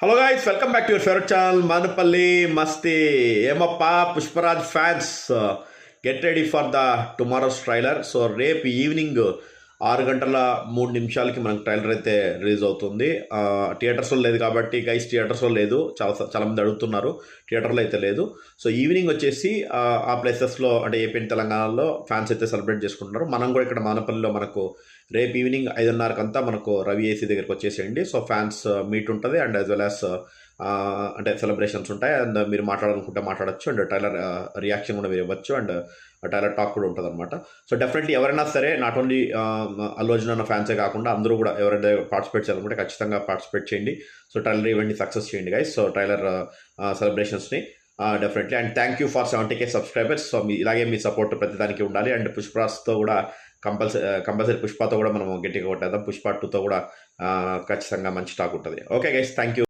Hello guys, welcome back to your favourite channel Manapalli Masti. ఏమప్పా Pushparaj fans, get ready for the tomorrow's trailer. So రేపు evening 6 గంటల 3 నిమిషాలకి మనకు trailer అయితే రిలీజ్ అవుతుంది. థియేటర్స్లో లేదు కాబట్టి గైస్, థియేటర్స్లో లేదు, చాలా మంది అడుగుతున్నారు, థియేటర్లో అయితే లేదు. సో ఈవినింగ్ వచ్చేసి ఆ ప్లేసెస్లో అంటే ఏపీ తెలంగాణలో ఫ్యాన్స్ అయితే సెలబ్రేట్ చేసుకుంటున్నారు. మనం కూడా ఇక్కడ మానపల్లిలో మనకు రేపు ఈవినింగ్ 5:30 మనకు రవి ఏసీ దగ్గరికి వచ్చేసేయండి. సో ఫ్యాన్స్ మీట్ ఉంటుంది అండ్ యాజ్ వెల్ యాజ్ అంటే సెలబ్రేషన్స్ ఉంటాయి. అండ్ మీరు మాట్లాడాలనుకుంటే మాట్లాడచ్చు, అండ్ ట్రైలర్ రియాక్షన్ కూడా మీరు ఇవ్వచ్చు, అండ్ ట్రైలర్ టాక్ కూడా ఉంటుంది అనమాట. సో డెఫినెట్లీ ఎవరైనా సరే, నాట్ ఓన్లీ అల్లు అర్జున్ అన్న ఫ్యాన్సే కాకుండా అందరూ కూడా ఎవరైనా పార్టిసిపేట్ చేయాలనుకుంటే ఖచ్చితంగా పార్టిసిపేట్ చేయండి. సో ట్రైలర్ ఈవెంట్ని సక్సెస్ చేయండి గైస్. సో ట్రైలర్ సెలబ్రేషన్స్ని definitely. And thank you for 70K subscribers. So ఇలాగే మీ సపోర్ట్ ప్రతిదానికి ఉండాలి. అండ్ పుష్పరాజ్తో కూడా కంపల్సరీ పుష్పతో కూడా మనం గట్టిగా కొట్టేద్దాం. పుష్ప 2తో కూడా ఖచ్చితంగా మంచి టాక్ ఉంటుంది. Okay guys, thank you.